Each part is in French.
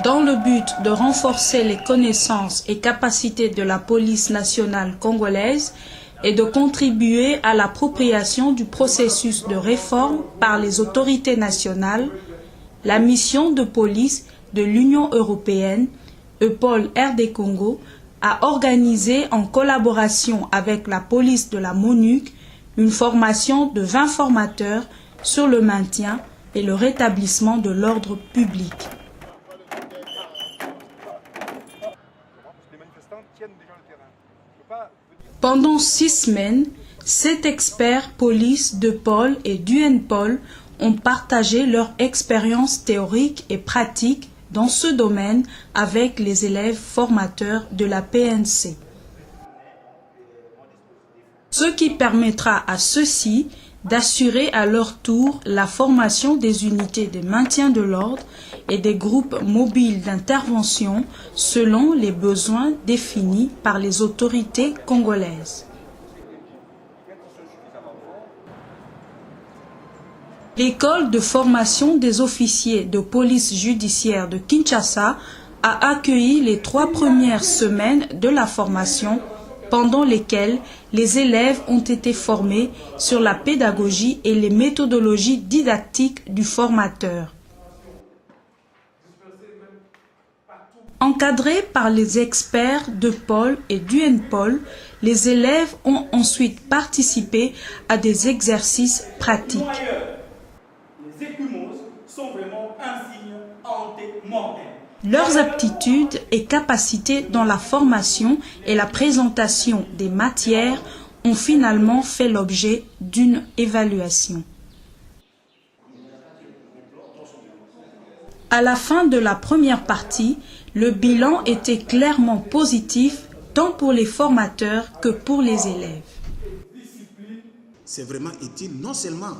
Dans le but de renforcer les connaissances et capacités de la police nationale congolaise et de contribuer à l'appropriation du processus de réforme par les autorités nationales, la mission de police de l'Union européenne, EUPOL RD Congo, a organisé en collaboration avec la police de la MONUC une formation de 20 formateurs sur le maintien et le rétablissement de l'ordre public. Pendant 6 semaines, 7 experts police d'EUPOL et d'UNPOL ont partagé leur expérience théorique et pratique dans ce domaine avec les élèves formateurs de la PNC. Ce qui permettra à ceux-ci d'assurer à leur tour la formation des unités de maintien de l'ordre et des groupes mobiles d'intervention selon les besoins définis par les autorités congolaises. L'école de formation des officiers de police judiciaire de Kinshasa a accueilli les 3 premières semaines de la formation pendant lesquelles les élèves ont été formés sur la pédagogie et les méthodologies didactiques du formateur. Encadrés par les experts d'EUPOL et d'UNPOL, les élèves ont ensuite participé à des exercices pratiques. Les écumoses sont vraiment un signe antémortem. Leurs aptitudes et capacités dans la formation et la présentation des matières ont finalement fait l'objet d'une évaluation. À la fin de la première partie, le bilan était clairement positif tant pour les formateurs que pour les élèves. C'est vraiment utile non seulement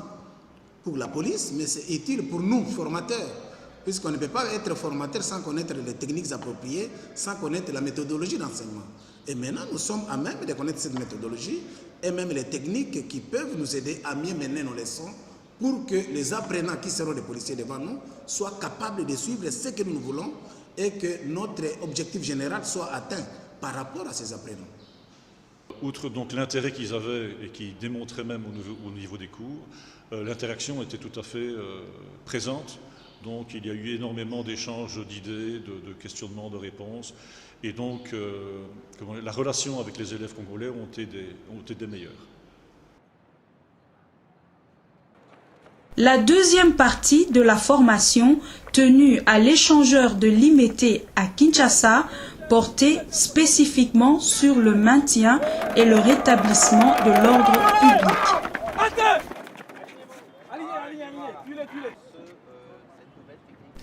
pour la police, mais c'est utile pour nous, formateurs. Puisqu'on ne peut pas être formateur sans connaître les techniques appropriées, sans connaître la méthodologie d'enseignement. Et maintenant, nous sommes à même de connaître cette méthodologie et même les techniques qui peuvent nous aider à mieux mener nos leçons pour que les apprenants qui seront des policiers devant nous soient capables de suivre ce que nous voulons et que notre objectif général soit atteint par rapport à ces apprenants. Outre donc l'intérêt qu'ils avaient et qui démontraient même au niveau des cours, l'interaction était tout à fait présente. Donc il y a eu énormément d'échanges d'idées, de questionnements, de réponses. Et donc la relation avec les élèves congolais ont été des meilleures. La deuxième partie de la formation tenue à l'échangeur de Limete à Kinshasa portait spécifiquement sur le maintien et le rétablissement de l'ordre public.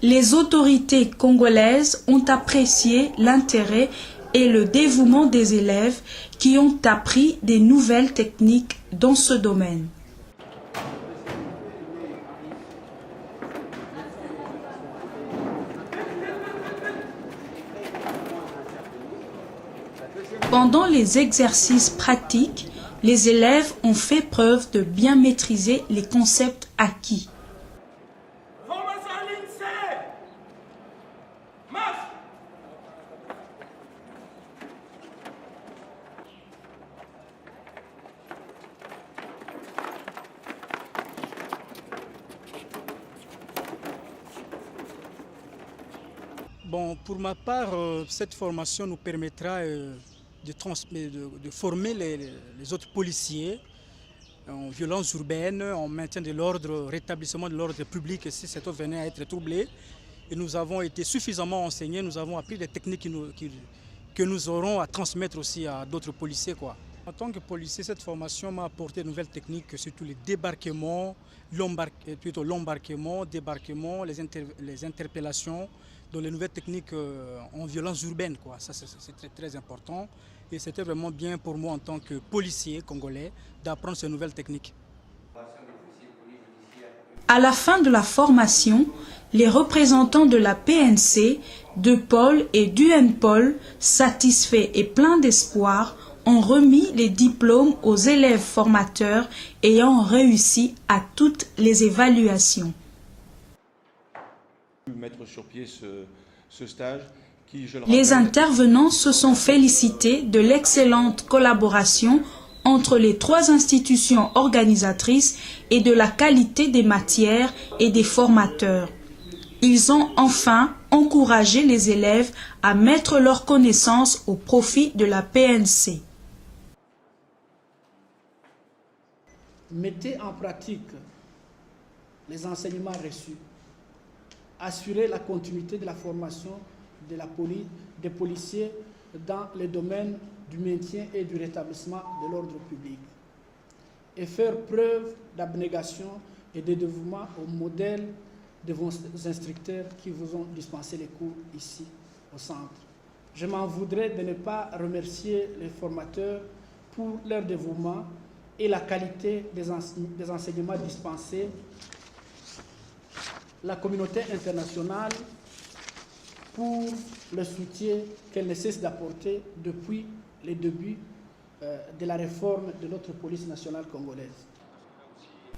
Les autorités congolaises ont apprécié l'intérêt et le dévouement des élèves qui ont appris des nouvelles techniques dans ce domaine. Pendant les exercices pratiques, les élèves ont fait preuve de bien maîtriser les concepts acquis. Bon, pour ma part, cette formation nous permettra de former les autres policiers en violence urbaine, en maintien de l'ordre, rétablissement de l'ordre public si cet ordre venait à être troublé. Et nous avons été suffisamment enseignés, nous avons appris des techniques que nous aurons à transmettre aussi à d'autres policiers, quoi. En tant que policier, cette formation m'a apporté de nouvelles techniques, surtout les débarquements, l'embarquement, débarquement, les interpellations, dans les nouvelles techniques en violence urbaine, quoi. Ça, c'est très, très important. Et c'était vraiment bien pour moi en tant que policier congolais d'apprendre ces nouvelles techniques. À la fin de la formation, les représentants de la PNC, d'EUPOL et d'UNPOL, satisfaits et pleins d'espoir, ont remis les diplômes aux élèves formateurs ayant réussi à toutes les évaluations. Mettre sur pied ce stage qui, je le Les rappelle, intervenants se sont félicités de l'excellente collaboration entre les 3 institutions organisatrices et de la qualité des matières et des formateurs. Ils ont enfin encouragé les élèves à mettre leurs connaissances au profit de la PNC. Mettez en pratique les enseignements reçus. Assurez la continuité de la formation des policiers dans les domaines du maintien et du rétablissement de l'ordre public. Et faire preuve d'abnégation et de dévouement au modèle de vos instructeurs qui vous ont dispensé les cours ici au centre. Je m'en voudrais de ne pas remercier les formateurs pour leur dévouement et la qualité des enseignements dispensés, la communauté internationale pour le soutien qu'elle ne cesse d'apporter depuis les débuts de la réforme de notre police nationale congolaise.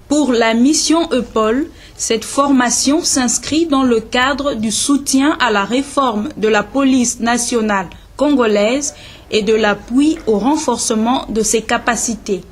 Pour la mission EPOL, cette formation s'inscrit dans le cadre du soutien à la réforme de la police nationale congolaise et de l'appui au renforcement de ses capacités.